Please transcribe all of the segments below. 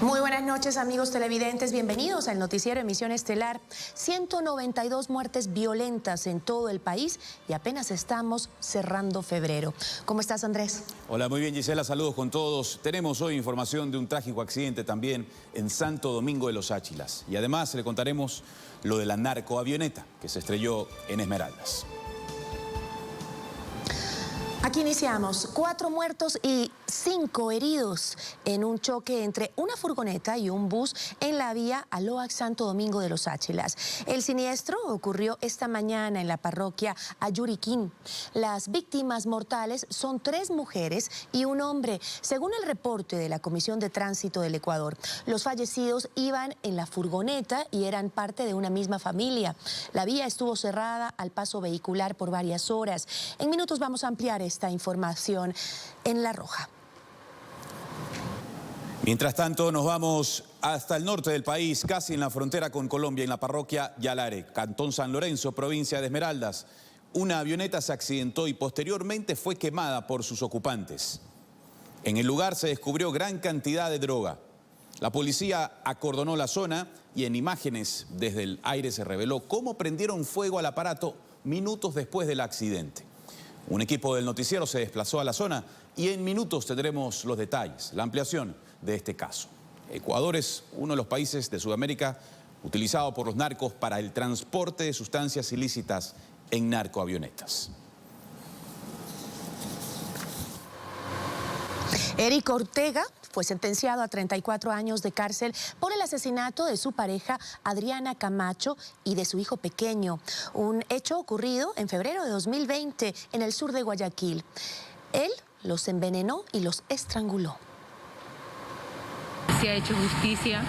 Muy buenas noches, amigos televidentes. Bienvenidos al noticiero Emisión Estelar. 192 muertes violentas en todo el país y apenas estamos cerrando febrero. ¿Cómo estás, Andrés? Hola, muy bien, Gisela. Saludos con todos. Tenemos hoy información de un trágico accidente también en Santo Domingo de los Áchilas. Y además le contaremos lo de la narcoavioneta que se estrelló en Esmeraldas. Aquí iniciamos. 4 muertos y 5 heridos en un choque entre una furgoneta y un bus en la vía Aloax Santo Domingo de los Áchilas. El siniestro ocurrió esta mañana en la parroquia Ayuriquín. Las víctimas mortales son 3 mujeres y un hombre, según el reporte de la Comisión de Tránsito del Ecuador. Los fallecidos iban en la furgoneta y eran parte de una misma familia. La vía estuvo cerrada al paso vehicular por varias horas. En minutos vamos a ampliar esta información en La Roja. Mientras tanto, nos vamos hasta el norte del país, casi en la frontera con Colombia, en la parroquia Yalare, Cantón San Lorenzo, provincia de Esmeraldas. Una avioneta se accidentó y posteriormente fue quemada por sus ocupantes. En el lugar se descubrió gran cantidad de droga. La policía acordonó la zona y en imágenes desde el aire se reveló cómo prendieron fuego al aparato minutos después del accidente. Un equipo del noticiero se desplazó a la zona y en minutos tendremos los detalles, la ampliación de este caso. Ecuador es uno de los países de Sudamérica utilizado por los narcos para el transporte de sustancias ilícitas en narcoavionetas. Eric Ortega fue sentenciado a 34 años de cárcel por el asesinato de su pareja Adriana Camacho y de su hijo pequeño. Un hecho ocurrido en febrero de 2020 en el sur de Guayaquil. Él los envenenó y los estranguló. Se ha hecho justicia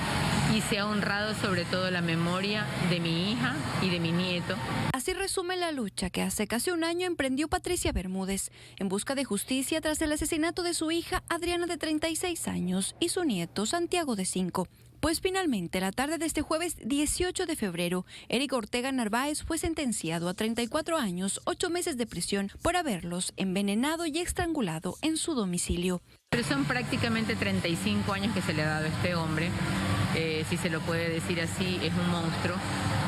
y se ha honrado sobre todo la memoria de mi hija y de mi nieto. Así resume la lucha que hace casi un año emprendió Patricia Bermúdez en busca de justicia tras el asesinato de su hija Adriana de 36 años y su nieto Santiago de 5. Pues finalmente, la tarde de este jueves 18 de febrero, Eric Ortega Narváez fue sentenciado a 34 años, 8 meses de prisión por haberlos envenenado y estrangulado en su domicilio. Pero son prácticamente 35 años que se le ha dado a este hombre, si se lo puede decir así, es un monstruo.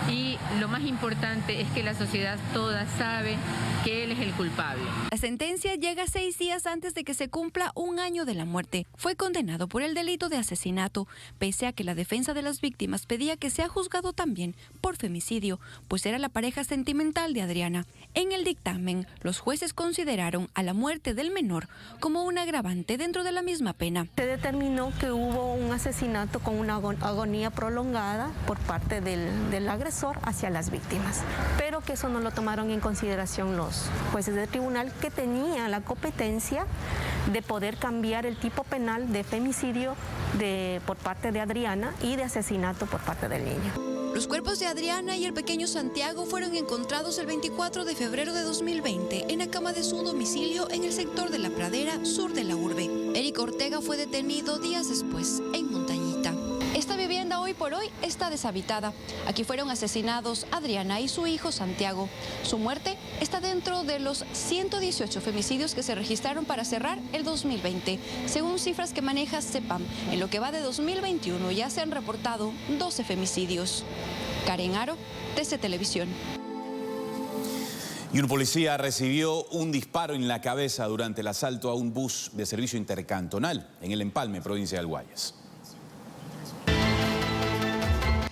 Y lo más importante es que la sociedad toda sabe que él es el culpable. La sentencia llega 6 días antes de que se cumpla un año de la muerte. Fue condenado por el delito de asesinato, pese a que la defensa de las víctimas pedía que sea juzgado también por femicidio, pues era la pareja sentimental de Adriana. En el dictamen, los jueces consideraron a la muerte del menor como un agravante dentro de la misma pena. Se determinó que hubo un asesinato con una agonía prolongada por parte del agresor hacia las víctimas, pero que eso no lo tomaron en consideración los jueces del tribunal, que tenían la competencia de poder cambiar el tipo penal de femicidio por parte de Adriana y de asesinato por parte del niño. Los cuerpos de Adriana y el pequeño Santiago fueron encontrados el 24 de febrero de 2020 en la cama de su domicilio en el sector de La Pradera, sur de la urbe. Eric Ortega fue detenido días después en Montañita. Esta vivienda hoy por hoy está deshabitada. Aquí fueron asesinados Adriana y su hijo Santiago. Su muerte está dentro de los 118 femicidios que se registraron para cerrar el 2020. Según cifras que maneja CEPAM, en lo que va de 2021 ya se han reportado 12 femicidios. Karen Aro, TC Televisión. Y un policía recibió un disparo en la cabeza durante el asalto a un bus de servicio intercantonal en el Empalme, provincia del Guayas.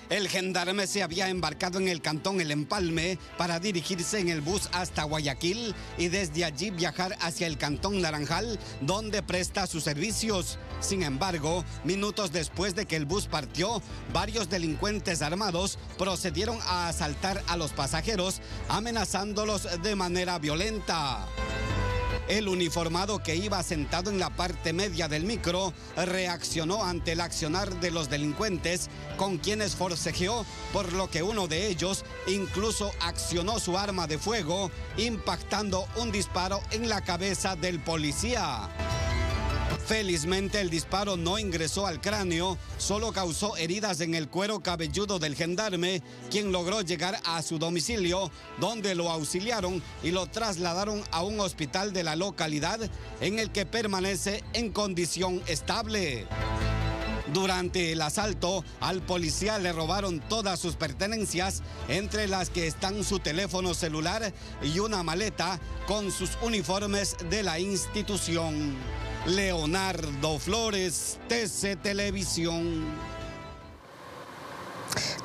El gendarme se había embarcado en el cantón El Empalme para dirigirse en el bus hasta Guayaquil y desde allí viajar hacia el cantón Naranjal, donde presta sus servicios. Sin embargo, minutos después de que el bus partió, varios delincuentes armados procedieron a asaltar a los pasajeros, amenazándolos de manera violenta. El uniformado, que iba sentado en la parte media del micro, reaccionó ante el accionar de los delincuentes, con quienes forcejeó, por lo que uno de ellos incluso accionó su arma de fuego, impactando un disparo en la cabeza del policía. Felizmente el disparo no ingresó al cráneo, solo causó heridas en el cuero cabelludo del gendarme, quien logró llegar a su domicilio, donde lo auxiliaron y lo trasladaron a un hospital de la localidad, en el que permanece en condición estable. Durante el asalto, al policía le robaron todas sus pertenencias, entre las que están su teléfono celular y una maleta con sus uniformes de la institución. Leonardo Flores, TC Televisión.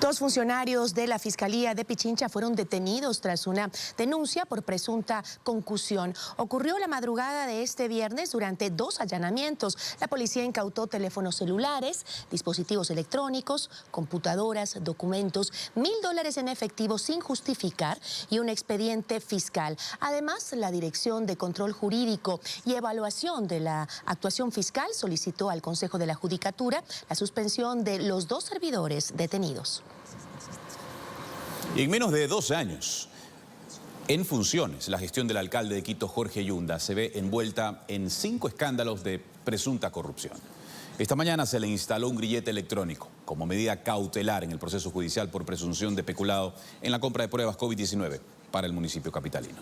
2 funcionarios de la Fiscalía de Pichincha fueron detenidos tras una denuncia por presunta concusión. Ocurrió la madrugada de este viernes durante 2 allanamientos. La policía incautó teléfonos celulares, dispositivos electrónicos, computadoras, documentos, $1.000 en efectivo sin justificar y un expediente fiscal. Además, la Dirección de Control Jurídico y Evaluación de la Actuación Fiscal solicitó al Consejo de la Judicatura la suspensión de los 2 servidores detenidos. Y en menos de 2 años, en funciones, la gestión del alcalde de Quito, Jorge Yunda, se ve envuelta en 5 escándalos de presunta corrupción. Esta mañana se le instaló un grillete electrónico como medida cautelar en el proceso judicial por presunción de peculado en la compra de pruebas COVID-19 para el municipio capitalino.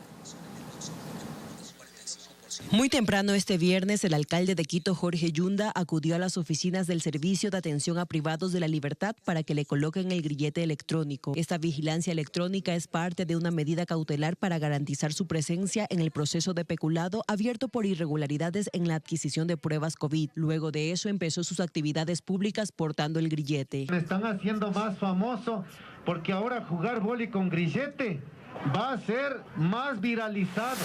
Muy temprano este viernes, el alcalde de Quito, Jorge Yunda, acudió a las oficinas del Servicio de Atención a Privados de la Libertad para que le coloquen el grillete electrónico. Esta vigilancia electrónica es parte de una medida cautelar para garantizar su presencia en el proceso de peculado abierto por irregularidades en la adquisición de pruebas COVID. Luego de eso empezó sus actividades públicas portando el grillete. Me están haciendo más famoso porque ahora jugar vóley con grillete va a ser más viralizado.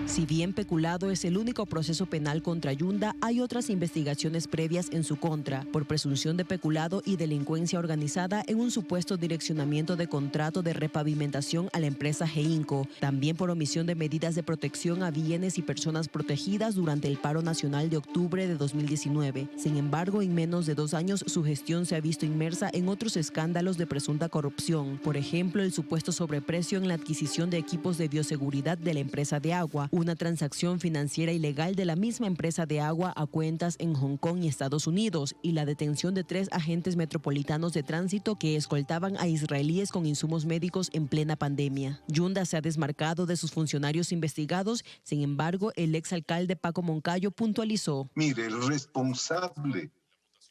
Si bien peculado es el único proceso penal contra Yunda, hay otras investigaciones previas en su contra por presunción de peculado y delincuencia organizada en un supuesto direccionamiento de contrato de repavimentación a la empresa Geinco, también por omisión de medidas de protección a bienes y personas protegidas durante el paro nacional de octubre de 2019. Sin embargo, en menos de 2 años su gestión se ha visto inmersa en otros escándalos de presunta corrupción. Por ejemplo, el supuesto sobreprecio en la adquisición de equipos de bioseguridad de la empresa de agua, una transacción financiera ilegal de la misma empresa de agua a cuentas en Hong Kong y Estados Unidos, y la detención de 3 agentes metropolitanos de tránsito que escoltaban a israelíes con insumos médicos en plena pandemia. Yunda se ha desmarcado de sus funcionarios investigados. Sin embargo, el exalcalde Paco Moncayo puntualizó. Mire, el responsable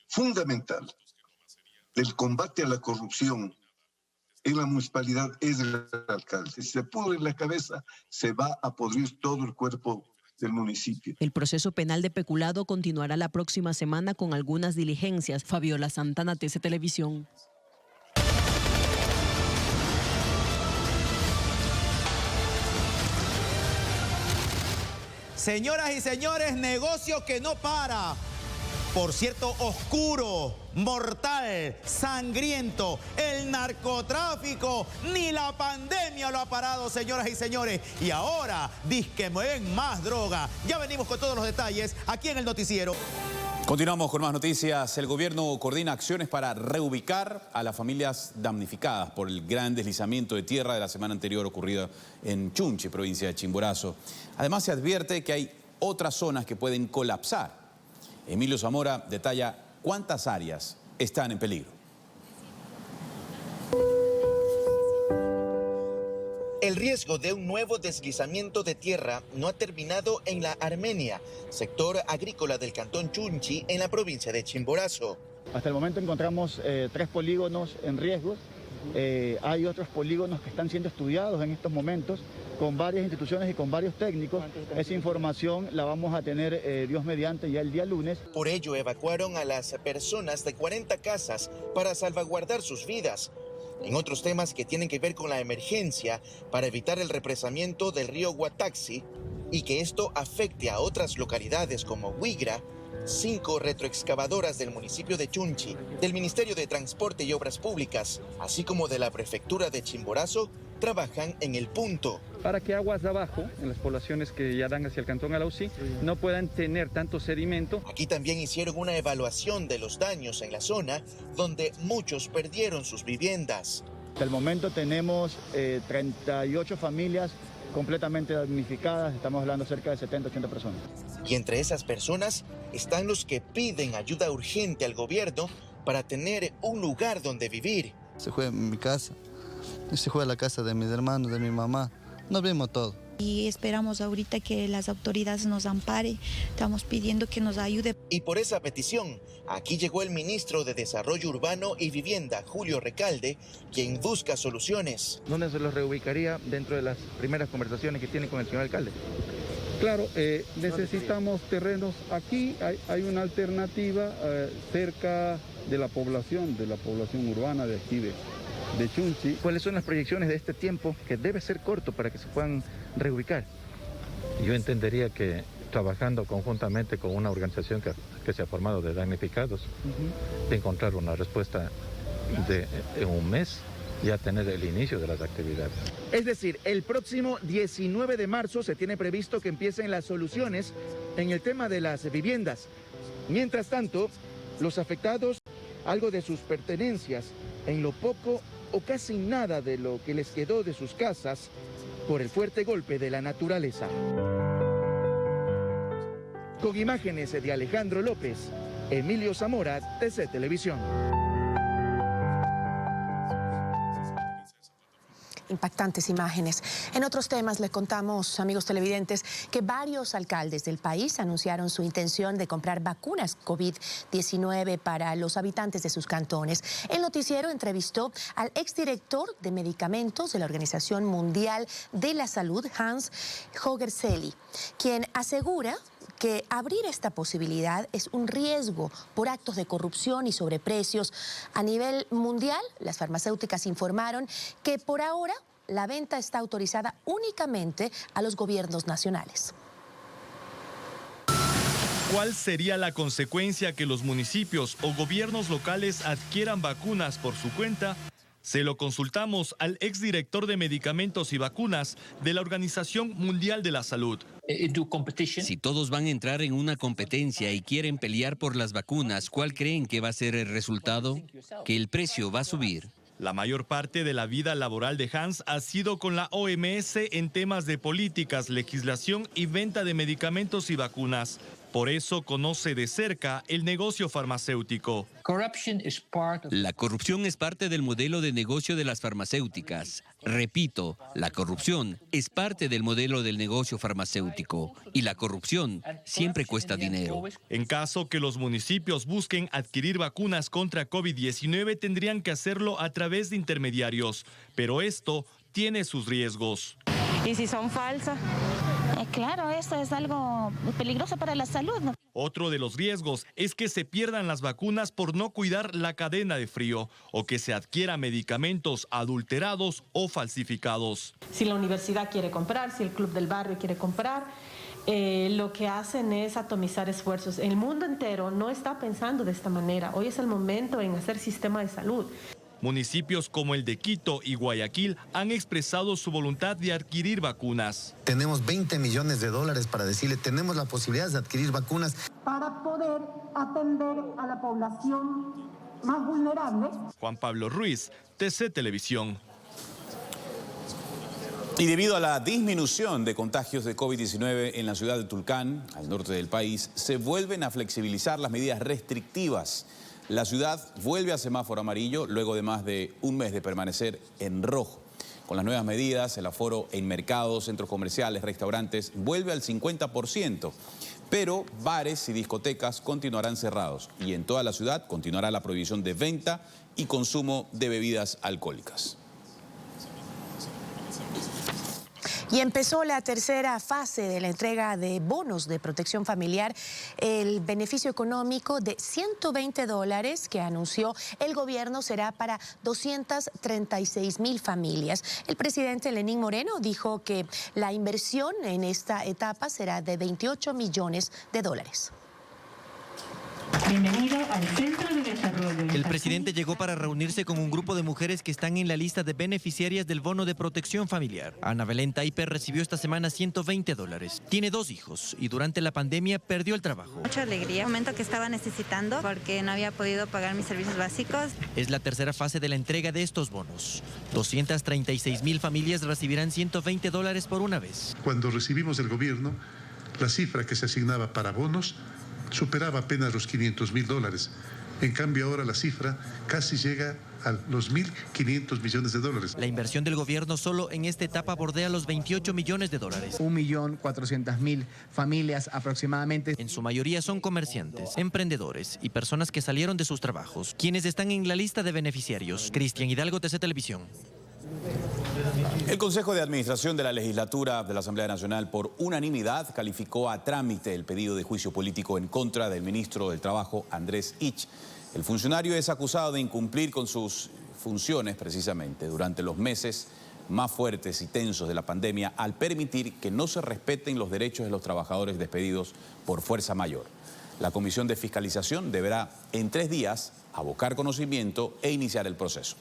fundamental del combate a la corrupción en la municipalidad es el alcalde. Si se pudre la cabeza, se va a podrir todo el cuerpo del municipio. El proceso penal de peculado continuará la próxima semana con algunas diligencias. Fabiola Santana, TC Televisión. Señoras y señores, negocio que no para. Por cierto, oscuro, mortal, sangriento, el narcotráfico, ni la pandemia lo ha parado, señoras y señores. Y ahora, dizque mueven más droga. Ya venimos con todos los detalles aquí en el noticiero. Continuamos con más noticias. El gobierno coordina acciones para reubicar a las familias damnificadas por el gran deslizamiento de tierra de la semana anterior ocurrido en Chunchi, provincia de Chimborazo. Además, se advierte que hay otras zonas que pueden colapsar. Emilio Zamora detalla cuántas áreas están en peligro. El riesgo de un nuevo deslizamiento de tierra no ha terminado en la Armenia, sector agrícola del cantón Chunchi, en la provincia de Chimborazo. Hasta el momento encontramos 3 polígonos en riesgo. Hay otros polígonos que están siendo estudiados en estos momentos con varias instituciones y con varios técnicos. Esa información la vamos a tener, Dios mediante, ya el día lunes. Por ello evacuaron a las personas de 40 casas para salvaguardar sus vidas. En otros temas que tienen que ver con la emergencia para evitar el represamiento del río Guataxi y que esto afecte a otras localidades como Huigra, 5 retroexcavadoras del municipio de Chunchi, del Ministerio de Transporte y Obras Públicas, así como de la Prefectura de Chimborazo, trabajan en el punto. Para que aguas de abajo, en las poblaciones que ya dan hacia el cantón Alausí, no puedan tener tanto sedimento. Aquí también hicieron una evaluación de los daños en la zona, donde muchos perdieron sus viviendas. Hasta el momento tenemos 38 familias completamente damnificadas, estamos hablando cerca de 70, 80 personas. Y entre esas personas están los que piden ayuda urgente al gobierno para tener un lugar donde vivir. Se fue en mi casa, se fue a la casa de mis hermanos, de mi mamá, nos vimos todo. Y esperamos ahorita que las autoridades nos amparen, estamos pidiendo que nos ayude. Y por esa petición, aquí llegó el ministro de Desarrollo Urbano y Vivienda, Julio Recalde, quien busca soluciones. ¿Dónde se los reubicaría dentro de las primeras conversaciones que tiene con el señor alcalde? Claro, necesitamos terrenos. Aquí hay una alternativa cerca de la población urbana de aquí de Chunchi. ¿Cuáles son las proyecciones de este tiempo que debe ser corto para que se puedan reubicar? Yo entendería que trabajando conjuntamente con una organización que se ha formado de damnificados, de encontrar una respuesta en un mes, ya tener el inicio de las actividades. Es decir, el próximo 19 de marzo se tiene previsto que empiecen las soluciones en el tema de las viviendas. Mientras tanto, los afectados, algo de sus pertenencias, en lo poco o casi nada de lo que les quedó de sus casas por el fuerte golpe de la naturaleza. Con imágenes de Alejandro López, Emilio Zamora, TC Televisión. Impactantes imágenes. En otros temas les contamos, amigos televidentes, que varios alcaldes del país anunciaron su intención de comprar vacunas COVID-19 para los habitantes de sus cantones. El noticiero entrevistó al exdirector de medicamentos de la Organización Mundial de la Salud, Hans Hogerseli, quien asegura que abrir esta posibilidad es un riesgo por actos de corrupción y sobreprecios. A nivel mundial, las farmacéuticas informaron que por ahora la venta está autorizada únicamente a los gobiernos nacionales. ¿Cuál sería la consecuencia que los municipios o gobiernos locales adquieran vacunas por su cuenta? Se lo consultamos al exdirector de medicamentos y vacunas de la Organización Mundial de la Salud. Si todos van a entrar en una competencia y quieren pelear por las vacunas, ¿cuál creen que va a ser el resultado? Que el precio va a subir. La mayor parte de la vida laboral de Hans ha sido con la OMS en temas de políticas, legislación y venta de medicamentos y vacunas. Por eso conoce de cerca el negocio farmacéutico. La corrupción es parte del modelo de negocio de las farmacéuticas. Repito, la corrupción es parte del modelo del negocio farmacéutico y la corrupción siempre cuesta dinero. En caso que los municipios busquen adquirir vacunas contra COVID-19, tendrían que hacerlo a través de intermediarios, pero esto tiene sus riesgos. ¿Y si son falsas? Claro, eso es algo peligroso para la salud, ¿no? Otro de los riesgos es que se pierdan las vacunas por no cuidar la cadena de frío o que se adquieran medicamentos adulterados o falsificados. Si la universidad quiere comprar, si el club del barrio quiere comprar, lo que hacen es atomizar esfuerzos. El mundo entero no está pensando de esta manera. Hoy es el momento en hacer sistema de salud. Municipios como el de Quito y Guayaquil han expresado su voluntad de adquirir vacunas. Tenemos $20 millones para decirle, tenemos la posibilidad de adquirir vacunas. Para poder atender a la población más vulnerable. Juan Pablo Ruiz, TC Televisión. Y debido a la disminución de contagios de COVID-19 en la ciudad de Tulcán, al norte del país, se vuelven a flexibilizar las medidas restrictivas. La ciudad vuelve a semáforo amarillo luego de más de un mes de permanecer en rojo. Con las nuevas medidas, el aforo en mercados, centros comerciales, restaurantes vuelve al 50%, pero bares y discotecas continuarán cerrados y en toda la ciudad continuará la prohibición de venta y consumo de bebidas alcohólicas. Y empezó la tercera fase de la entrega de bonos de protección familiar, el beneficio económico de $120 que anunció el gobierno será para 236,000 familias. El presidente Lenín Moreno dijo que la inversión en esta etapa será de $28 millones. Bienvenido al Centro de Desarrollo. El presidente llegó para reunirse con un grupo de mujeres que están en la lista de beneficiarias del bono de protección familiar. Ana Belén Taiper recibió esta semana $120. Tiene 2 hijos y durante la pandemia perdió el trabajo. Mucha alegría, un momento que estaba necesitando porque no había podido pagar mis servicios básicos. Es la tercera fase de la entrega de estos bonos. 236,000 familias recibirán $120 por una vez. Cuando recibimos del gobierno, la cifra que se asignaba para bonos superaba apenas los $500,000. En cambio ahora la cifra casi llega a los 1.500 millones de dólares. La inversión del gobierno solo en esta etapa bordea los 28 millones de dólares. 1.400.000 familias aproximadamente. En su mayoría son comerciantes, emprendedores y personas que salieron de sus trabajos, quienes están en la lista de beneficiarios. Cristian Hidalgo, TC Televisión. El Consejo de Administración de la Legislatura de la Asamblea Nacional por unanimidad calificó a trámite el pedido de juicio político en contra del ministro del Trabajo, Andrés Ich. El funcionario es acusado de incumplir con sus funciones precisamente durante los meses más fuertes y tensos de la pandemia al permitir que no se respeten los derechos de los trabajadores despedidos por fuerza mayor. La Comisión de Fiscalización deberá en 3 días abocar conocimiento e iniciar el proceso.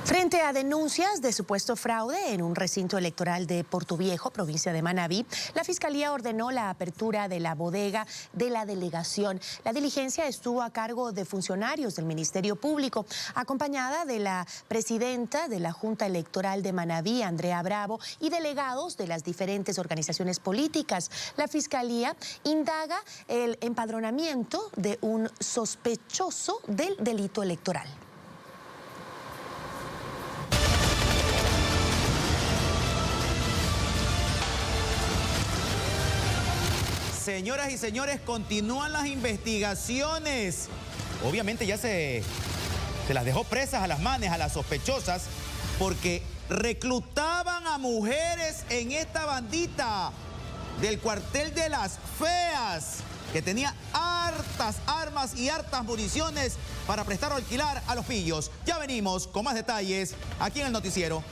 Frente a denuncias de supuesto fraude en un recinto electoral de Portoviejo, provincia de Manabí, la Fiscalía ordenó la apertura de la bodega de la delegación. La diligencia estuvo a cargo de funcionarios del Ministerio Público, acompañada de la presidenta de la Junta Electoral de Manabí, Andrea Bravo, y delegados de las diferentes organizaciones políticas. La Fiscalía indaga el empadronamiento de un sospechoso del delito electoral. Señoras y señores, continúan las investigaciones. Obviamente ya se las dejó presas a las manes, a las sospechosas, porque reclutaban a mujeres en esta bandita del cuartel de las feas, que tenía hartas armas y hartas municiones para prestar o alquilar a los pillos. Ya venimos con más detalles aquí en el noticiero.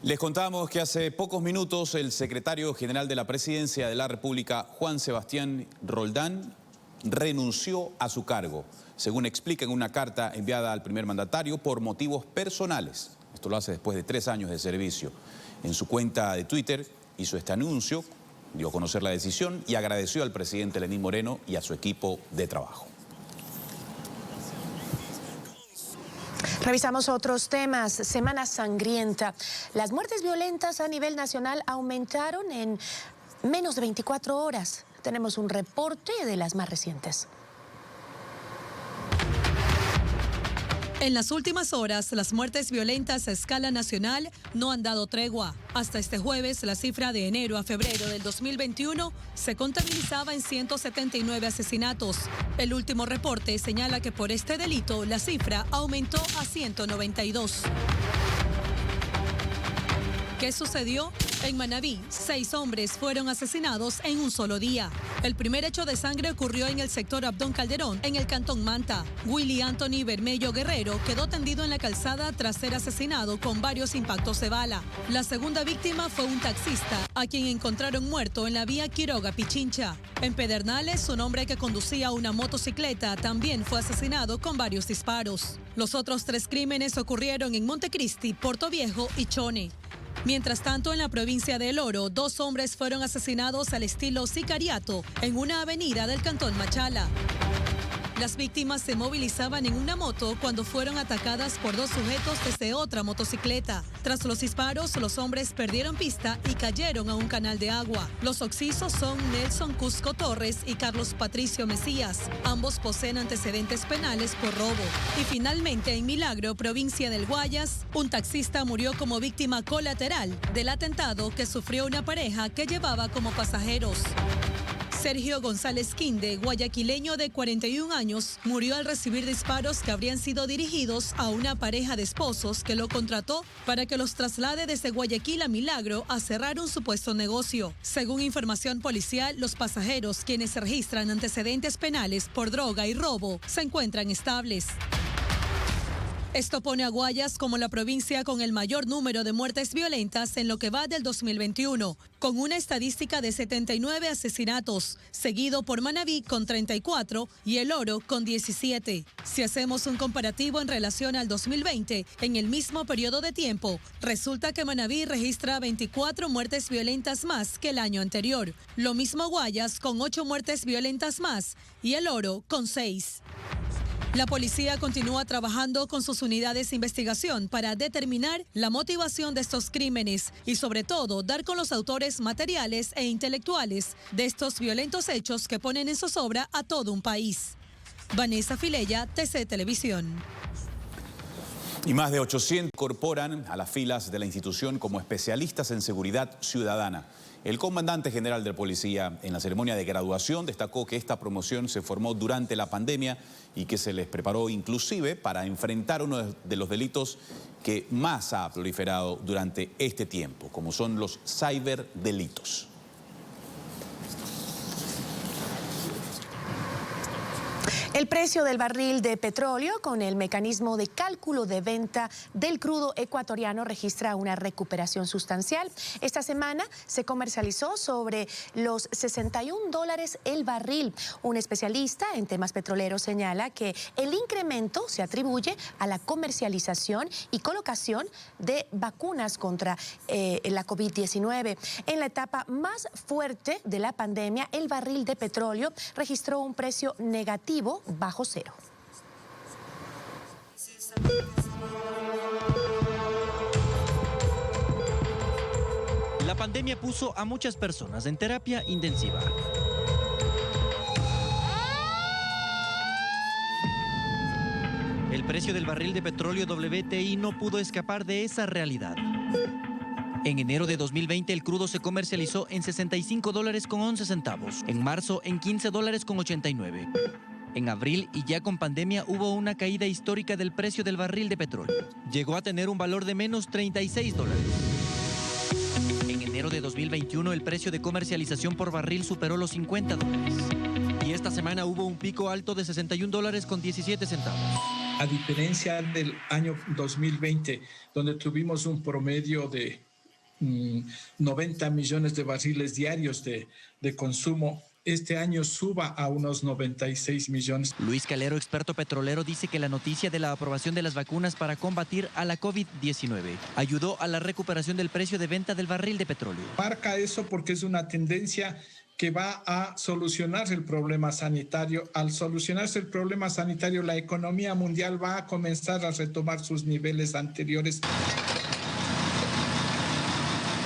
Les contamos que hace pocos minutos el secretario general de la Presidencia de la República, Juan Sebastián Roldán, renunció a su cargo, según explica en una carta enviada al primer mandatario por motivos personales. Esto lo hace después de 3 años de servicio. En su cuenta de Twitter hizo este anuncio, dio a conocer la decisión y agradeció al presidente Lenín Moreno y a su equipo de trabajo. Revisamos otros temas. Semana sangrienta. Las muertes violentas a nivel nacional aumentaron en menos de 24 horas. Tenemos un reporte de las más recientes. En las últimas horas, las muertes violentas a escala nacional no han dado tregua. Hasta este jueves, la cifra de enero a febrero del 2021 se contabilizaba en 179 asesinatos. El último reporte señala que por este delito la cifra aumentó a 192. ¿Qué sucedió? En Manabí, 6 hombres fueron asesinados en un solo día. El primer hecho de sangre ocurrió en el sector Abdón Calderón, en el cantón Manta. Willy Anthony Bermello Guerrero quedó tendido en la calzada tras ser asesinado con varios impactos de bala. La segunda víctima fue un taxista, a quien encontraron muerto en la vía Quiroga-Pichincha. En Pedernales, un hombre que conducía una motocicleta también fue asesinado con varios disparos. Los otros 3 crímenes ocurrieron en Montecristi, Portoviejo y Chone. Mientras tanto, en la provincia de El Oro, 2 hombres fueron asesinados al estilo sicariato en una avenida del cantón Machala. Las víctimas se movilizaban en una moto cuando fueron atacadas por 2 sujetos desde otra motocicleta. Tras los disparos, los hombres perdieron pista y cayeron a un canal de agua. Los occisos son Nelson Cusco Torres y Carlos Patricio Mesías. Ambos poseen antecedentes penales por robo. Y finalmente, en Milagro, provincia del Guayas, un taxista murió como víctima colateral del atentado que sufrió una pareja que llevaba como pasajeros. Sergio González Quinde, guayaquileño de 41 años, murió al recibir disparos que habrían sido dirigidos a una pareja de esposos que lo contrató para que los traslade desde Guayaquil a Milagro a cerrar un supuesto negocio. Según información policial, los pasajeros, quienes registran antecedentes penales por droga y robo, se encuentran estables. Esto pone a Guayas como la provincia con el mayor número de muertes violentas en lo que va del 2021, con una estadística de 79 asesinatos, seguido por Manabí con 34 y El Oro con 17. Si hacemos un comparativo en relación al 2020, en el mismo periodo de tiempo, resulta que Manabí registra 24 muertes violentas más que el año anterior. Lo mismo Guayas con 8 muertes violentas más y El Oro con 6. La policía continúa trabajando con sus unidades de investigación para determinar la motivación de estos crímenes y sobre todo dar con los autores materiales e intelectuales de estos violentos hechos que ponen en zozobra a todo un país. Vanessa Filella, TC Televisión. Y más de 800 incorporan a las filas de la institución como especialistas en seguridad ciudadana. El comandante general de policía en la ceremonia de graduación destacó que esta promoción se formó durante la pandemia y que se les preparó inclusive para enfrentar uno de los delitos que más ha proliferado durante este tiempo, como son los ciberdelitos. El precio del barril de petróleo con el mecanismo de cálculo de venta del crudo ecuatoriano registra una recuperación sustancial. Esta semana se comercializó sobre los $61 el barril. Un especialista en temas petroleros señala que el incremento se atribuye a la comercialización y colocación de vacunas contra la COVID-19. En la etapa más fuerte de la pandemia, el barril de petróleo registró un precio negativo bajo cero. La pandemia puso a muchas personas en terapia intensiva. El precio del barril de petróleo WTI no pudo escapar de esa realidad. En enero de 2020 el crudo se comercializó en $65.11. En marzo en $15.89. En abril, y ya con pandemia, hubo una caída histórica del precio del barril de petróleo. Llegó a tener un valor de menos $36. En enero de 2021, el precio de comercialización por barril superó los $50. Y esta semana hubo un pico alto de $61.17. A diferencia del año 2020, donde tuvimos un promedio de 90 millones de barriles diarios de consumo, este año suba a unos 96 millones. Luis Calero, experto petrolero, dice que la noticia de la aprobación de las vacunas para combatir a la COVID-19 ayudó a la recuperación del precio de venta del barril de petróleo. Marca eso porque es una tendencia que va a solucionar el problema sanitario. Al solucionarse el problema sanitario, la economía mundial va a comenzar a retomar sus niveles anteriores.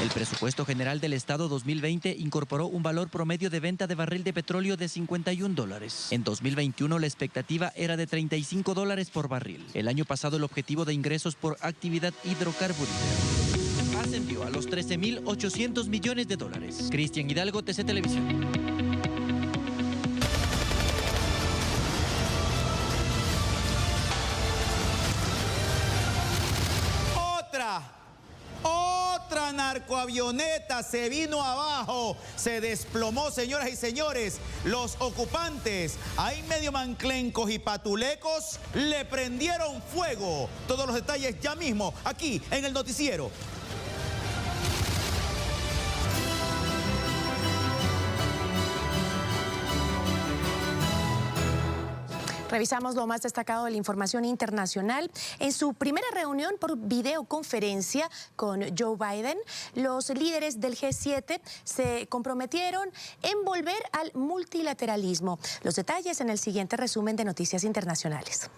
El presupuesto general del Estado 2020 incorporó un valor promedio de venta de barril de petróleo de $51. En 2021 la expectativa era de $35 por barril. El año pasado el objetivo de ingresos por actividad hidrocarburífera ascendió a los $13.800 millones. Cristian Hidalgo, TC Televisión. Otra narcoavioneta se vino abajo, se desplomó, señoras y señores. Los ocupantes, ahí medio manclencos y patulecos, le prendieron fuego. Todos los detalles ya mismo, aquí en el noticiero. Revisamos lo más destacado de la información internacional. En su primera reunión por videoconferencia con Joe Biden, los líderes del G7 se comprometieron en volver al multilateralismo. Los detalles en el siguiente resumen de Noticias Internacionales.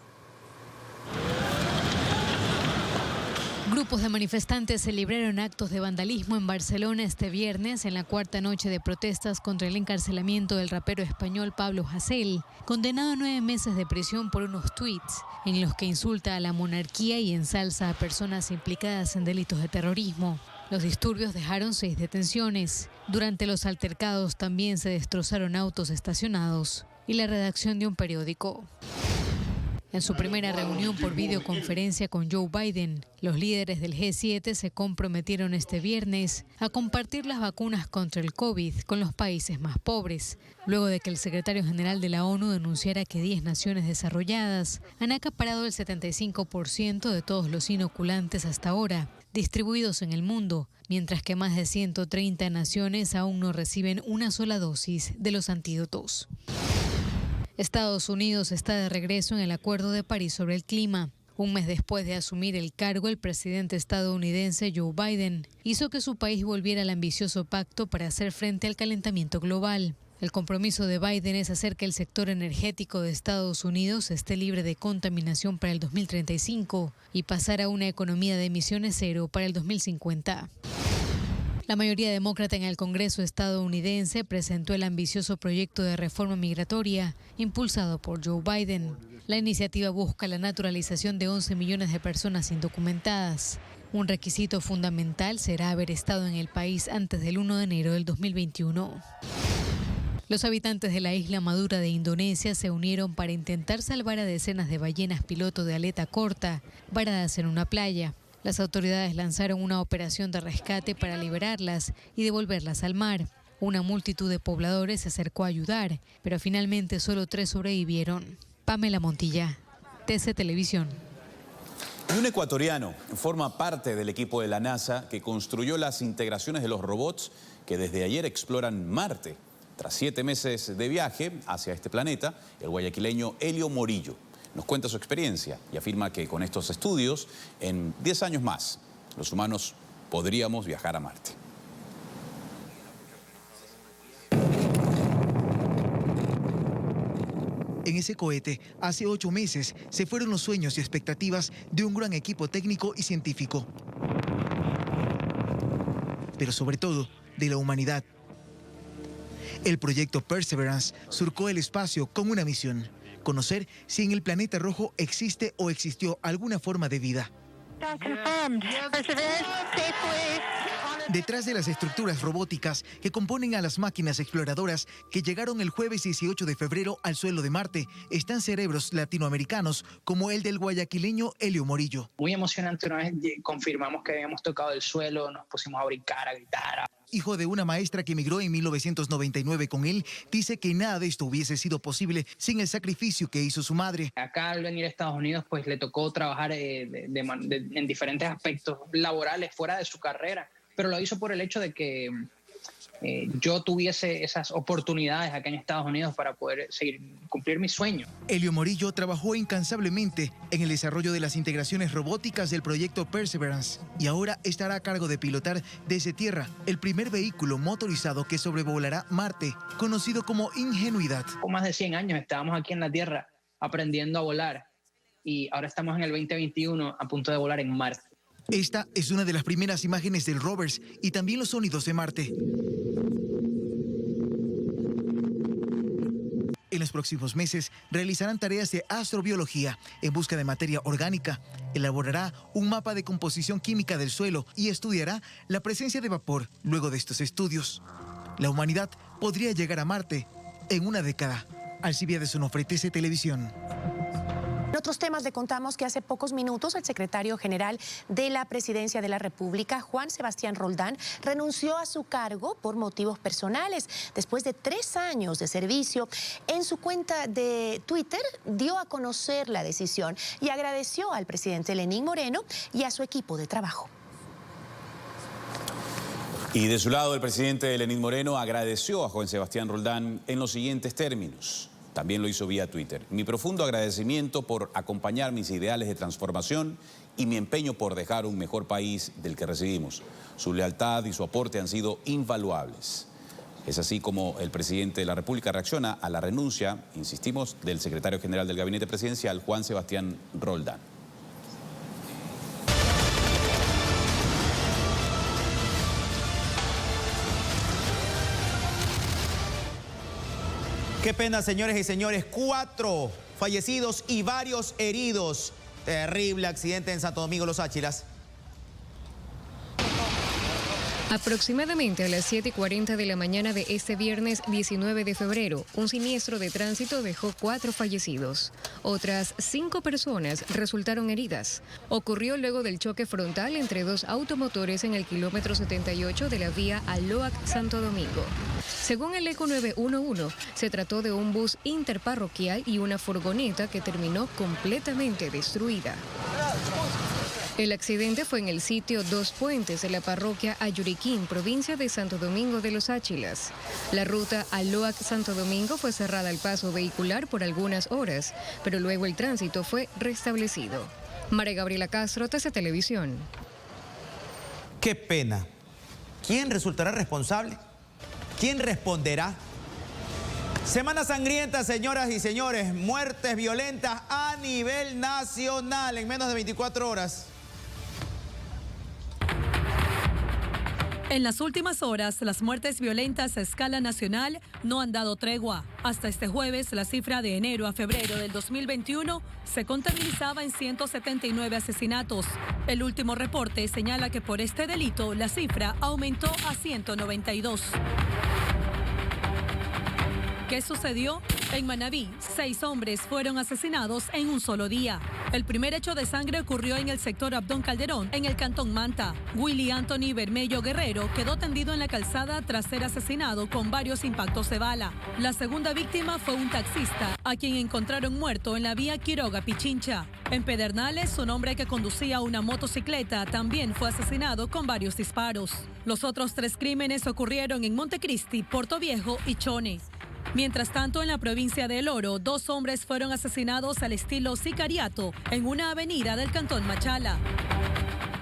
Grupos de manifestantes celebraron actos de vandalismo en Barcelona este viernes en la cuarta noche de protestas contra el encarcelamiento del rapero español Pablo Hasél, condenado a 9 meses de prisión por unos tuits en los que insulta a la monarquía y ensalza a personas implicadas en delitos de terrorismo. Los disturbios dejaron 6 detenciones. Durante los altercados también se destrozaron autos estacionados y la redacción de un periódico. En su primera reunión por videoconferencia con Joe Biden, los líderes del G7 se comprometieron este viernes a compartir las vacunas contra el COVID con los países más pobres, luego de que el secretario general de la ONU denunciara que 10 naciones desarrolladas han acaparado el 75% de todos los inoculantes hasta ahora, distribuidos en el mundo, mientras que más de 130 naciones aún no reciben una sola dosis de los antídotos. Estados Unidos está de regreso en el Acuerdo de París sobre el clima. Un mes después de asumir el cargo, el presidente estadounidense Joe Biden hizo que su país volviera al ambicioso pacto para hacer frente al calentamiento global. El compromiso de Biden es hacer que el sector energético de Estados Unidos esté libre de contaminación para el 2035 y pasar a una economía de emisiones cero para el 2050. La mayoría demócrata en el Congreso estadounidense presentó el ambicioso proyecto de reforma migratoria impulsado por Joe Biden. La iniciativa busca la naturalización de 11 millones de personas indocumentadas. Un requisito fundamental será haber estado en el país antes del 1 de enero del 2021. Los habitantes de la isla Madura de Indonesia se unieron para intentar salvar a decenas de ballenas piloto de aleta corta varadas en una playa. Las autoridades lanzaron una operación de rescate para liberarlas y devolverlas al mar. Una multitud de pobladores se acercó a ayudar, pero finalmente solo 3 sobrevivieron. Pamela Montilla, TC Televisión. Y un ecuatoriano forma parte del equipo de la NASA que construyó las integraciones de los robots que desde ayer exploran Marte. Tras 7 meses de viaje hacia este planeta, el guayaquileño Elio Morillo nos cuenta su experiencia y afirma que con estos estudios, en 10 años más, los humanos podríamos viajar a Marte. En ese cohete, hace 8 meses, se fueron los sueños y expectativas de un gran equipo técnico y científico. Pero sobre todo, de la humanidad. El proyecto Perseverance surcó el espacio con una misión: conocer si en el planeta rojo existe o existió alguna forma de vida. Detrás de las estructuras robóticas que componen a las máquinas exploradoras que llegaron el jueves 18 de febrero al suelo de Marte, están cerebros latinoamericanos como el del guayaquileño Elio Morillo. Muy emocionante, una vez confirmamos que habíamos tocado el suelo, nos pusimos a brincar, a gritar. Hijo de una maestra que emigró en 1999 con él, dice que nada de esto hubiese sido posible sin el sacrificio que hizo su madre. Acá al venir a Estados Unidos pues le tocó trabajar en diferentes aspectos laborales fuera de su carrera, pero lo hizo por el hecho de que yo tuviese esas oportunidades acá en Estados Unidos para poder cumplir mi sueño. Elio Morillo trabajó incansablemente en el desarrollo de las integraciones robóticas del proyecto Perseverance y ahora estará a cargo de pilotar desde tierra el primer vehículo motorizado que sobrevolará Marte, conocido como Ingenuidad. Con más de 100 años estábamos aquí en la Tierra aprendiendo a volar y ahora estamos en el 2021 a punto de volar en Marte. Esta es una de las primeras imágenes del rover y también los sonidos de Marte. En los próximos meses realizarán tareas de astrobiología en busca de materia orgánica, elaborará un mapa de composición química del suelo y estudiará la presencia de vapor luego de estos estudios. La humanidad podría llegar a Marte en una década. Alcibiades Onofre, TC Televisión. En otros temas le contamos que hace pocos minutos el secretario general de la Presidencia de la República, Juan Sebastián Roldán, renunció a su cargo por motivos personales. Después de 3 años de servicio, en su cuenta de Twitter dio a conocer la decisión y agradeció al presidente Lenín Moreno y a su equipo de trabajo. Y de su lado, el presidente Lenín Moreno agradeció a Juan Sebastián Roldán en los siguientes términos. También lo hizo vía Twitter. Mi profundo agradecimiento por acompañar mis ideales de transformación y mi empeño por dejar un mejor país del que recibimos. Su lealtad y su aporte han sido invaluables. Es así como el presidente de la República reacciona a la renuncia, insistimos, del secretario general del Gabinete Presidencial, Juan Sebastián Roldán. Qué pena, señores y señores, 4 fallecidos y varios heridos. Terrible accidente en Santo Domingo, Los Áchilas. Aproximadamente a las 7:40 de la mañana de este viernes 19 de febrero, un siniestro de tránsito dejó 4 fallecidos. Otras 5 personas resultaron heridas. Ocurrió luego del choque frontal entre 2 automotores en el kilómetro 78 de la vía Aloac-Santo Domingo. Según el ECO 911, se trató de un bus interparroquial y una furgoneta que terminó completamente destruida. El accidente fue en el sitio Dos Puentes de la parroquia Ayuriquín, provincia de Santo Domingo de los Áchilas. La ruta Aloac-Santo Domingo fue cerrada al paso vehicular por algunas horas, pero luego el tránsito fue restablecido. María Gabriela Castro, TC Televisión. Qué pena. ¿Quién resultará responsable? ¿Quién responderá? Semana sangrienta, señoras y señores. Muertes violentas a nivel nacional en menos de 24 horas. En las últimas horas, las muertes violentas a escala nacional no han dado tregua. Hasta este jueves, la cifra de enero a febrero del 2021 se contabilizaba en 179 asesinatos. El último reporte señala que por este delito la cifra aumentó a 192. ¿Qué sucedió? En Manabí, 6 hombres fueron asesinados en un solo día. El primer hecho de sangre ocurrió en el sector Abdón Calderón, en el cantón Manta. Willy Anthony Bermello Guerrero quedó tendido en la calzada tras ser asesinado con varios impactos de bala. La segunda víctima fue un taxista, a quien encontraron muerto en la vía Quiroga-Pichincha. En Pedernales, un hombre que conducía una motocicleta también fue asesinado con varios disparos. Los otros 3 crímenes ocurrieron en Montecristi, Portoviejo y Chone. Mientras tanto, en la provincia de El Oro, 2 hombres fueron asesinados al estilo sicariato en una avenida del cantón Machala.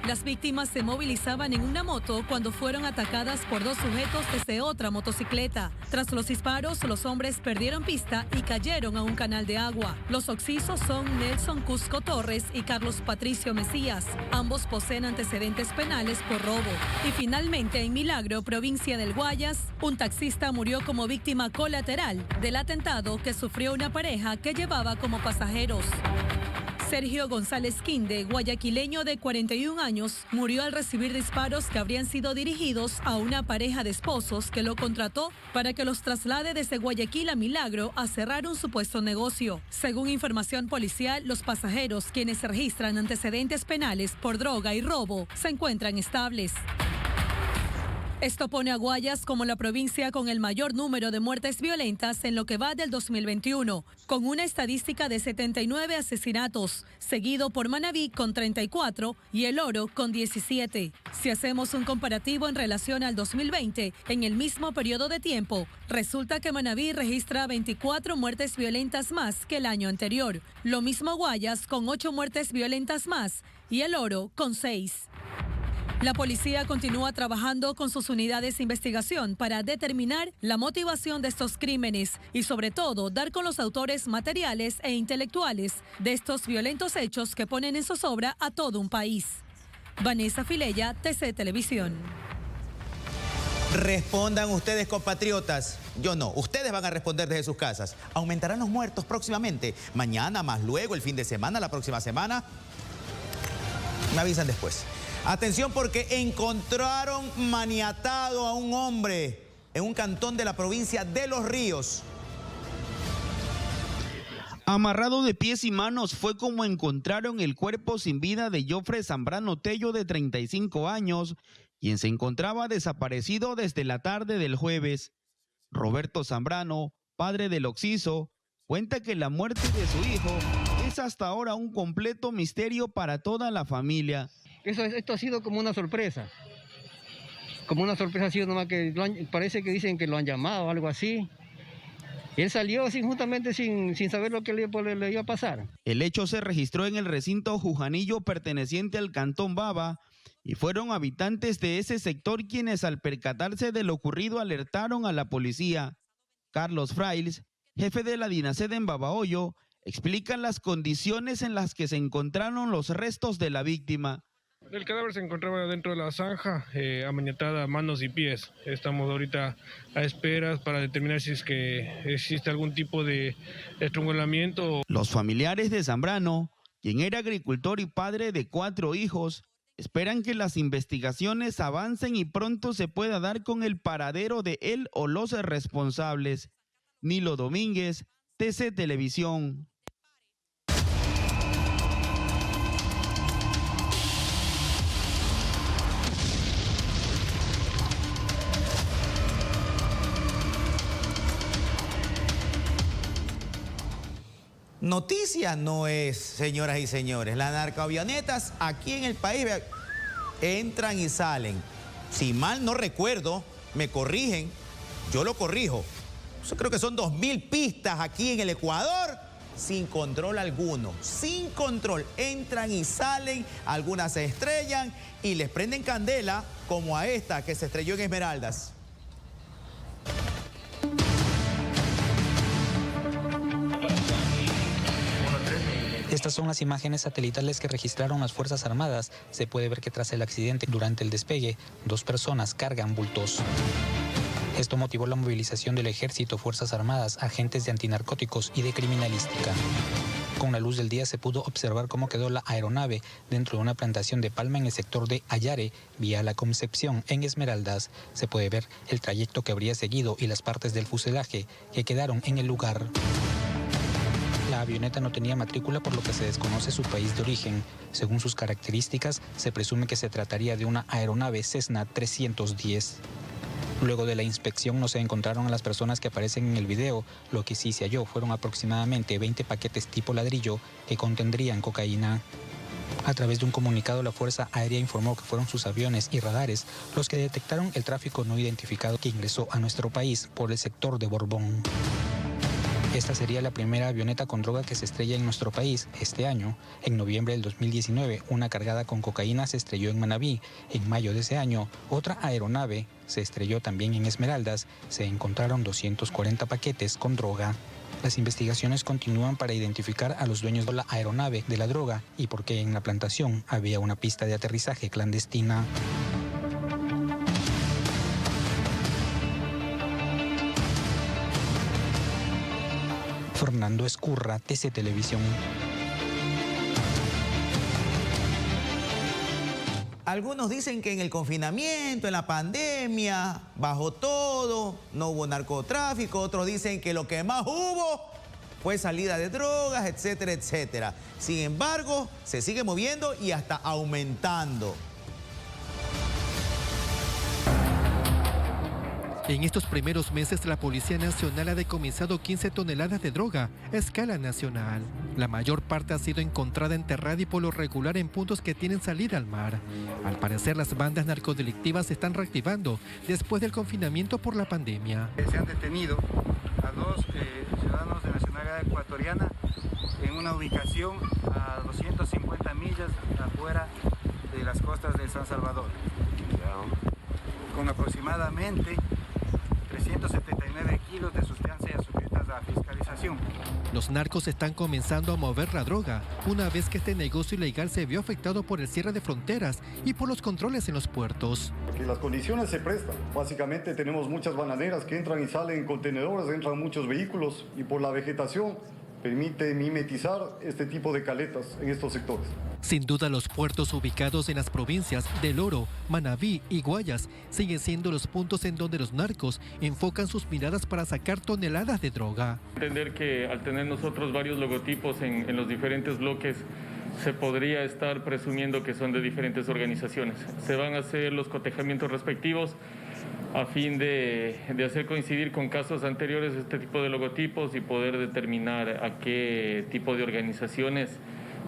Las víctimas se movilizaban en una moto cuando fueron atacadas por 2 sujetos desde otra motocicleta. Tras los disparos, los hombres perdieron pista y cayeron a un canal de agua. Los occisos son Nelson Cusco Torres y Carlos Patricio Mesías. Ambos poseen antecedentes penales por robo. Y finalmente, en Milagro, provincia del Guayas, un taxista murió como víctima colateral del atentado que sufrió una pareja que llevaba como pasajeros. Sergio González Quinde, guayaquileño de 41 años, murió al recibir disparos que habrían sido dirigidos a una pareja de esposos que lo contrató para que los traslade desde Guayaquil a Milagro a cerrar un supuesto negocio. Según información policial, los pasajeros, quienes registran antecedentes penales por droga y robo, se encuentran estables. Esto pone a Guayas como la provincia con el mayor número de muertes violentas en lo que va del 2021, con una estadística de 79 asesinatos, seguido por Manabí con 34 y El Oro con 17. Si hacemos un comparativo en relación al 2020, en el mismo periodo de tiempo, resulta que Manabí registra 24 muertes violentas más que el año anterior. Lo mismo Guayas con 8 muertes violentas más y El Oro con 6. La policía continúa trabajando con sus unidades de investigación para determinar la motivación de estos crímenes y, sobre todo, dar con los autores materiales e intelectuales de estos violentos hechos que ponen en zozobra a todo un país. Vanessa Filella, TC Televisión. Respondan ustedes, compatriotas. Yo no. Ustedes van a responder desde sus casas. ¿Aumentarán los muertos próximamente? Mañana, más luego, el fin de semana, la próxima semana. Me avisan después. Atención, porque encontraron maniatado a un hombre en un cantón de la provincia de Los Ríos. Amarrado de pies y manos fue como encontraron el cuerpo sin vida de Jofre Zambrano Tello, de 35 años, quien se encontraba desaparecido desde la tarde del jueves. Roberto Zambrano, padre del occiso, cuenta que la muerte de su hijo es hasta ahora un completo misterio para toda la familia. Esto ha sido como una sorpresa. Como una sorpresa ha sido nomás que parece que dicen que lo han llamado o algo así. Él salió justamente sin saber lo que le iba a pasar. El hecho se registró en el recinto Jujanillo perteneciente al cantón Baba y fueron habitantes de ese sector quienes al percatarse de lo ocurrido alertaron a la policía. Carlos Frailes, jefe de la DINASED en Babahoyo, explica las condiciones en las que se encontraron los restos de la víctima. El cadáver se encontraba dentro de la zanja, amaniatada manos y pies. Estamos ahorita a esperas para determinar si es que existe algún tipo de estrangulamiento. Los familiares de Zambrano, quien era agricultor y padre de 4 hijos, esperan que las investigaciones avancen y pronto se pueda dar con el paradero de él o los responsables. Nilo Domínguez, TC Televisión. Noticia no es, señoras y señores. Las narcoavionetas aquí en el país entran y salen. Si mal no recuerdo, me corrigen, yo lo corrijo. Yo creo que son 2000 pistas aquí en el Ecuador sin control alguno. Sin control. Entran y salen, algunas se estrellan y les prenden candela, como a esta que se estrelló en Esmeraldas. Estas son las imágenes satelitales que registraron las Fuerzas Armadas. Se puede ver que tras el accidente, durante el despegue, 2 personas cargan bultos. Esto motivó la movilización del Ejército, Fuerzas Armadas, agentes de antinarcóticos y de criminalística. Con la luz del día se pudo observar cómo quedó la aeronave dentro de una plantación de palma en el sector de Ayare, vía La Concepción, en Esmeraldas. Se puede ver el trayecto que habría seguido y las partes del fuselaje que quedaron en el lugar. La avioneta no tenía matrícula, por lo que se desconoce su país de origen. Según sus características, se presume que se trataría de una aeronave Cessna 310. Luego de la inspección no se encontraron a las personas que aparecen en el video. Lo que sí se halló fueron aproximadamente 20 paquetes tipo ladrillo que contendrían cocaína. A través de un comunicado, la Fuerza Aérea informó que fueron sus aviones y radares los que detectaron el tráfico no identificado que ingresó a nuestro país por el sector de Borbón. Esta sería la primera avioneta con droga que se estrella en nuestro país este año. En noviembre del 2019, una cargada con cocaína se estrelló en Manabí. En mayo de ese año, otra aeronave se estrelló también en Esmeraldas. Se encontraron 240 paquetes con droga. Las investigaciones continúan para identificar a los dueños de la aeronave de la droga y por qué en la plantación había una pista de aterrizaje clandestina. Fernando Escurra, TC Televisión. Algunos dicen que en el confinamiento, en la pandemia, bajó todo, no hubo narcotráfico. Otros dicen que lo que más hubo fue salida de drogas, etcétera, etcétera. Sin embargo, se sigue moviendo y hasta aumentando. En estos primeros meses, la Policía Nacional ha decomisado 15 toneladas de droga a escala nacional. La mayor parte ha sido encontrada enterrada y por lo regular en puntos que tienen salida al mar. Al parecer, las bandas narcodelictivas se están reactivando después del confinamiento por la pandemia. Se han detenido a 2 ciudadanos de nacionalidad ecuatoriana en una ubicación a 250 millas afuera de las costas de San Salvador, con aproximadamente 379 kilos de sustancias sujetas a fiscalización. Los narcos están comenzando a mover la droga, una vez que este negocio ilegal se vio afectado por el cierre de fronteras y por los controles en los puertos. Que las condiciones se prestan. Básicamente tenemos muchas bananeras que entran y salen en contenedores, entran muchos vehículos y por la vegetación permite mimetizar este tipo de caletas en estos sectores. Sin duda, los puertos ubicados en las provincias del Oro, Manabí y Guayas siguen siendo los puntos en donde los narcos enfocan sus miradas para sacar toneladas de droga. Entender que al tener nosotros varios logotipos en los diferentes bloques, se podría estar presumiendo que son de diferentes organizaciones. Se van a hacer los cotejamientos respectivos a fin de hacer coincidir con casos anteriores este tipo de logotipos y poder determinar a qué tipo de organizaciones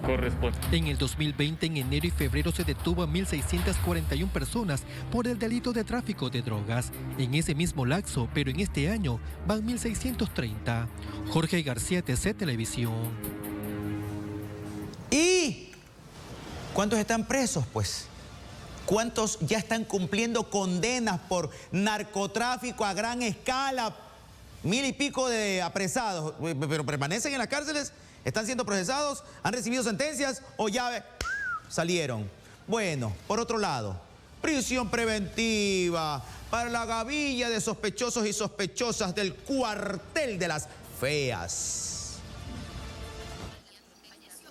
corresponde. En el 2020, en enero y febrero, se detuvo a 1.641 personas por el delito de tráfico de drogas. En ese mismo lapso, pero en este año, van 1.630. Jorge García, TC Televisión. ¿Y cuántos están presos, pues? ¿Cuántos ya están cumpliendo condenas por narcotráfico a gran escala? 1000 y pico de apresados, pero permanecen en las cárceles, están siendo procesados, han recibido sentencias o ya salieron. Bueno, por otro lado, prisión preventiva para la gavilla de sospechosos y sospechosas del cuartel de las feas.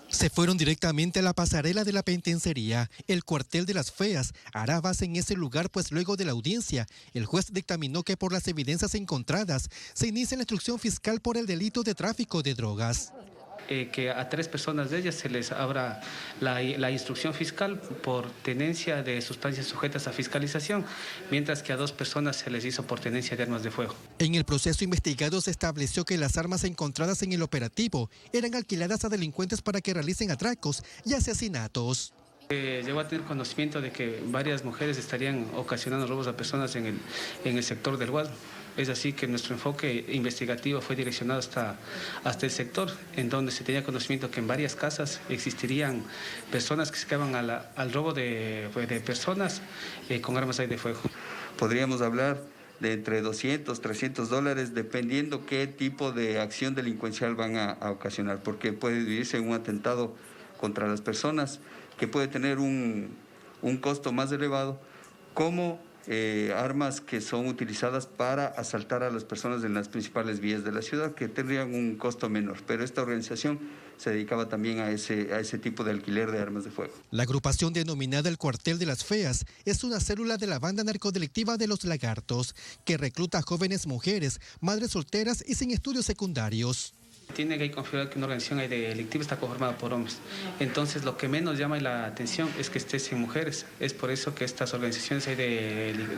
Se fueron directamente a la pasarela de la penitenciaría. El cuartel de las feas hará base en ese lugar, pues luego de la audiencia, el juez dictaminó que por las evidencias encontradas se inicia la instrucción fiscal por el delito de tráfico de drogas. Que a 3 personas de ellas se les abra la instrucción fiscal por tenencia de sustancias sujetas a fiscalización, mientras que a 2 personas se les hizo por tenencia de armas de fuego. En el proceso investigado se estableció que las armas encontradas en el operativo eran alquiladas a delincuentes para que realicen atracos y asesinatos. Llegó a tener conocimiento de que varias mujeres estarían ocasionando robos a personas en el sector del Guasmo. Es así que nuestro enfoque investigativo fue direccionado hasta el sector, en donde se tenía conocimiento que en varias casas existirían personas que se quedaban al robo de personas con armas de fuego. Podríamos hablar de entre 200, 300 dólares, dependiendo qué tipo de acción delincuencial van a ocasionar, porque puede dividirse en un atentado contra las personas, que puede tener un costo más elevado, como armas que son utilizadas para asaltar a las personas en las principales vías de la ciudad, que tendrían un costo menor. Pero esta organización se dedicaba también a ese tipo de alquiler de armas de fuego. La agrupación denominada el Cuartel de las Feas es una célula de la banda narcodelictiva de Los Lagartos, que recluta a jóvenes mujeres, madres solteras y sin estudios secundarios. Tiene que configurar que una organización delictiva está conformada por hombres. Entonces, lo que menos llama la atención es que esté sin mujeres. Es por eso que estas organizaciones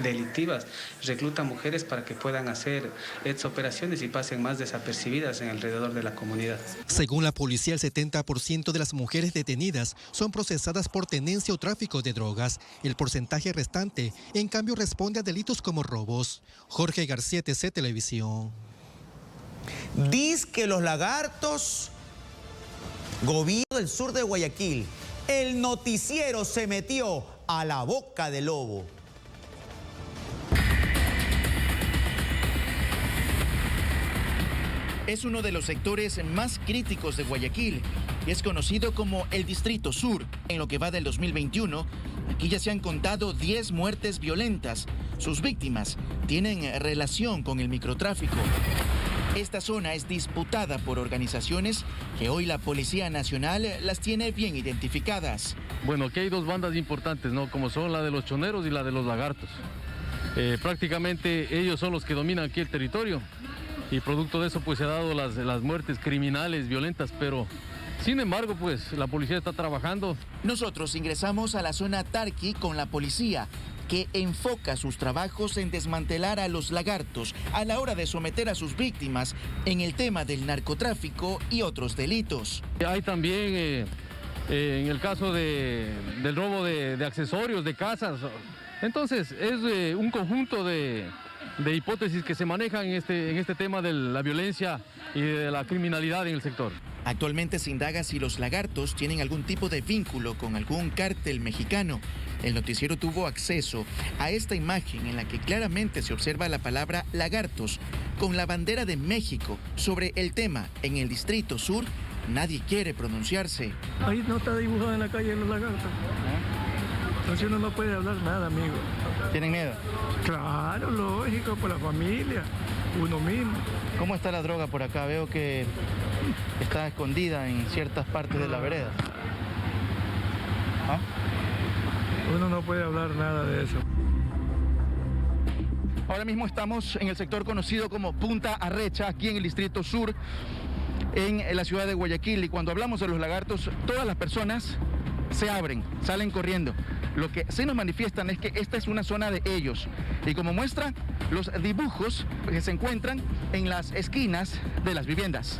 delictivas reclutan mujeres para que puedan hacer estas operaciones y pasen más desapercibidas en alrededor de la comunidad. Según la policía, el 70% de las mujeres detenidas son procesadas por tenencia o tráfico de drogas. El porcentaje restante, en cambio, responde a delitos como robos. Jorge García, TC Televisión. Dice que Los Lagartos, gobierno del sur de Guayaquil, el noticiero se metió a la boca del lobo. Es uno de los sectores más críticos de Guayaquil y es conocido como el Distrito Sur. En lo que va del 2021, aquí ya se han contado 10 muertes violentas. Sus víctimas tienen relación con el microtráfico. Esta zona es disputada por organizaciones que hoy la Policía Nacional las tiene bien identificadas. Bueno, aquí hay dos bandas importantes, ¿no? Como son la de los choneros y la de los lagartos. Prácticamente ellos son los que dominan aquí el territorio y producto de eso pues se han dado las muertes criminales, violentas, pero sin embargo pues la policía está trabajando. Nosotros ingresamos a la zona Tarqui con la policía, que enfoca sus trabajos en desmantelar a los lagartos a la hora de someter a sus víctimas en el tema del narcotráfico y otros delitos. Hay también, en el caso del robo de accesorios, de casas. Entonces, es un conjunto de hipótesis que se manejan en este tema de la violencia y de la criminalidad en el sector. Actualmente se indaga si los lagartos tienen algún tipo de vínculo con algún cártel mexicano. El noticiero tuvo acceso a esta imagen en la que claramente se observa la palabra lagartos con la bandera de México. Sobre el tema en el Distrito Sur, nadie quiere pronunciarse. Ahí no está dibujado en la calle los lagartos. Entonces uno no puede hablar nada, amigo. ¿Tienen miedo? Claro, lógico, por la familia, uno mismo. ¿Cómo está la droga por acá? Veo que está escondida en ciertas partes de la vereda. ¿Ah? Uno no puede hablar nada de eso. Ahora mismo estamos en el sector conocido como Punta Arrecha, aquí en el Distrito Sur, en la ciudad de Guayaquil. Y cuando hablamos de los lagartos, todas las personas se abren, salen corriendo. Lo que sí nos manifiestan es que esta es una zona de ellos. Y como muestra, los dibujos que se encuentran en las esquinas de las viviendas.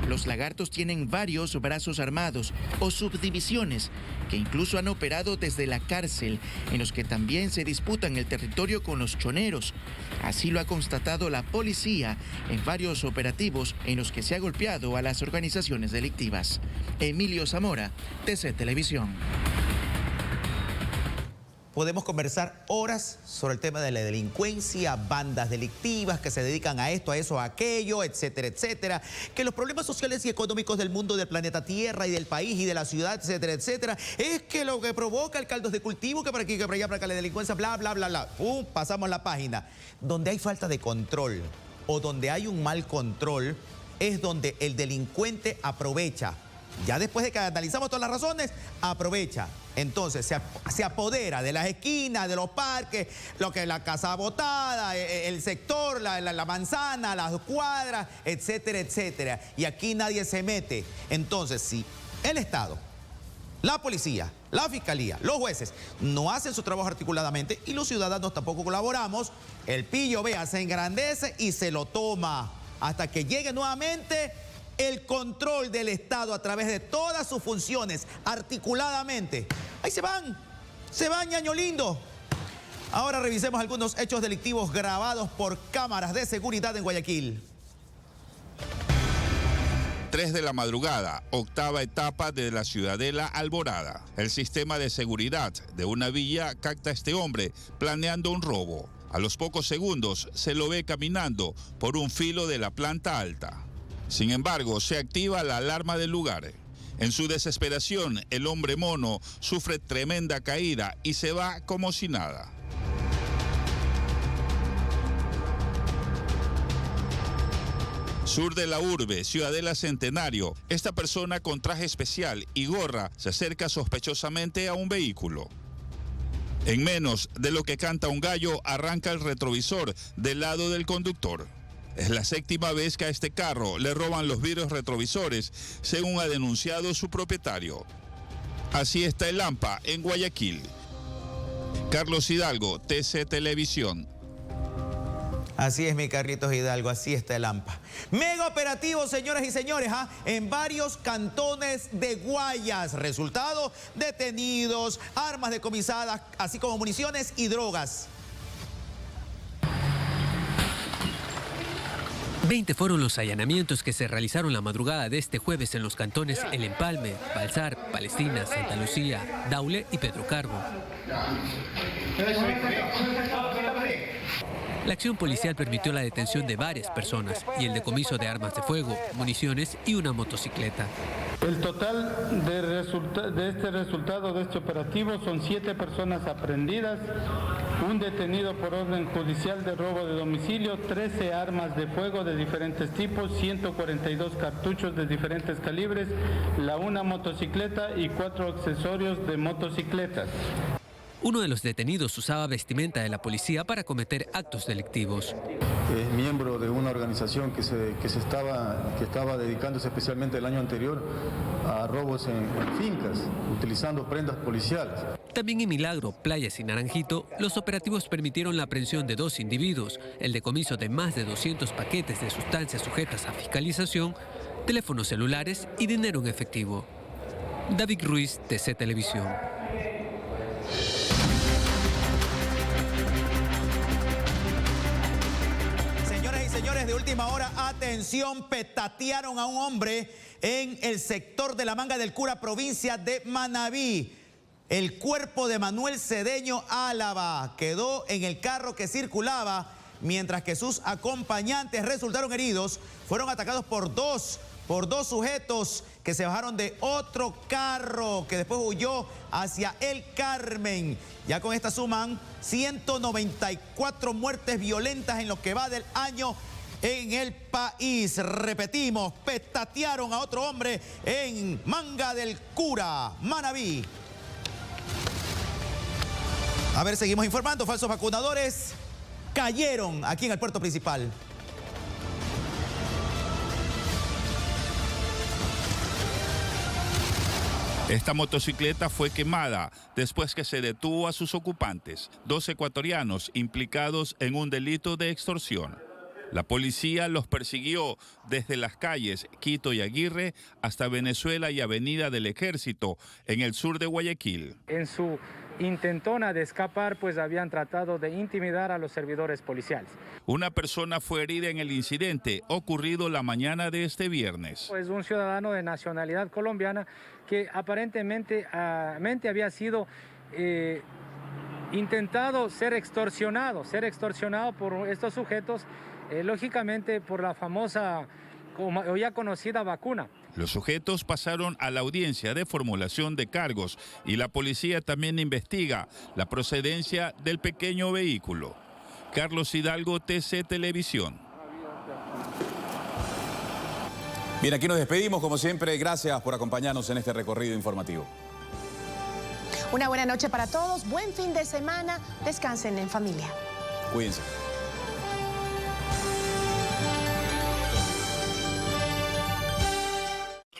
Los lagartos tienen varios brazos armados o subdivisiones que incluso han operado desde la cárcel, en los que también se disputan el territorio con los choneros. Así lo ha constatado la policía en varios operativos en los que se ha golpeado a las organizaciones delictivas. Emilio Zamora, TC Televisión. Podemos conversar horas sobre el tema de la delincuencia, bandas delictivas que se dedican a esto, a eso, a aquello, etcétera, etcétera. Que los problemas sociales y económicos del mundo, del planeta Tierra y del país y de la ciudad, etcétera, etcétera, es que lo que provoca el caldo de cultivo, que para aquí, que para allá, para acá la delincuencia, bla, bla, bla, bla. Pasamos la página. Donde hay falta de control o donde hay un mal control es donde el delincuente aprovecha. Ya después de que analizamos todas las razones, aprovecha. Entonces se apodera de las esquinas, de los parques, lo que es la casa botada, el sector, la manzana, las cuadras, etcétera, etcétera. Y aquí nadie se mete. Entonces, si el Estado, la policía, la fiscalía, los jueces no hacen su trabajo articuladamente y los ciudadanos tampoco colaboramos, el pillo vea, se engrandece y se lo toma hasta que llegue nuevamente el control del Estado a través de todas sus funciones articuladamente. Ahí se van, ñaño lindo. Ahora revisemos algunos hechos delictivos grabados por cámaras de seguridad en Guayaquil. 3 de la madrugada, octava etapa de la Ciudadela Alborada. El sistema de seguridad de una villa capta a este hombre planeando un robo. A los pocos segundos se lo ve caminando por un filo de la planta alta. Sin embargo, se activa la alarma del lugar. En su desesperación, el hombre mono sufre tremenda caída y se va como si nada. Sur de la urbe, Ciudadela Centenario, esta persona con traje especial y gorra se acerca sospechosamente a un vehículo. En menos de lo que canta un gallo, arranca el retrovisor del lado del conductor. Es la séptima vez que a este carro le roban los vidrios retrovisores, según ha denunciado su propietario. Así está el Lampa en Guayaquil. Carlos Hidalgo, TC Televisión. Así es, mi Carlitos Hidalgo, así está el AMPA. Mega operativo, señoras y señores, en varios cantones de Guayas. Resultado, detenidos, armas decomisadas, así como municiones y drogas. 20 fueron los allanamientos que se realizaron la madrugada de este jueves en los cantones El Empalme, Balsar, Palestina, Santa Lucía, Daule y Pedro Carbo. La acción policial permitió la detención de varias personas y el decomiso de armas de fuego, municiones y una motocicleta. El total de este resultado de este operativo son 7 personas aprehendidas, un detenido por orden judicial de robo de domicilio, 13 armas de fuego de diferentes tipos, 142 cartuchos de diferentes calibres, una motocicleta y 4 accesorios de motocicletas. Uno de los detenidos usaba vestimenta de la policía para cometer actos delictivos. Es miembro de una organización que estaba dedicándose especialmente el año anterior a robos en fincas, utilizando prendas policiales. También en Milagro, Playas y Naranjito, los operativos permitieron la aprehensión de 2 individuos, el decomiso de más de 200 paquetes de sustancias sujetas a fiscalización, teléfonos celulares y dinero en efectivo. David Ruiz, TC Televisión. Señores, de última hora, atención, petatearon a un hombre en el sector de la Manga del Cura, provincia de Manabí. El cuerpo de Manuel Cedeño Álava quedó en el carro que circulaba, mientras que sus acompañantes resultaron heridos. Fueron atacados por dos sujetos que se bajaron de otro carro que después huyó hacia El Carmen. Ya con esta suman 194 muertes violentas en lo que va del año en el país. Repetimos, petatearon a otro hombre en Manga del Cura, Manabí. A ver, seguimos informando. Falsos vacunadores cayeron aquí en el puerto principal. Esta motocicleta fue quemada después que se detuvo a sus ocupantes, 2 ecuatorianos implicados en un delito de extorsión. La policía los persiguió desde las calles Quito y Aguirre hasta Venezuela y Avenida del Ejército, en el sur de Guayaquil. En su intentona de escapar, pues habían tratado de intimidar a los servidores policiales. Una persona fue herida en el incidente ocurrido la mañana de este viernes. Es un ciudadano de nacionalidad colombiana que aparentemente había sido intentado ser extorsionado por estos sujetos, lógicamente por la famosa o ya conocida vacuna. Los sujetos pasaron a la audiencia de formulación de cargos y la policía también investiga la procedencia del pequeño vehículo. Carlos Hidalgo, TC Televisión. Bien, aquí nos despedimos como siempre. Gracias por acompañarnos en este recorrido informativo. Una buena noche para todos, buen fin de semana, descansen en familia. Cuídense.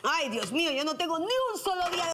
Ay, Dios mío, yo no tengo ni un solo día de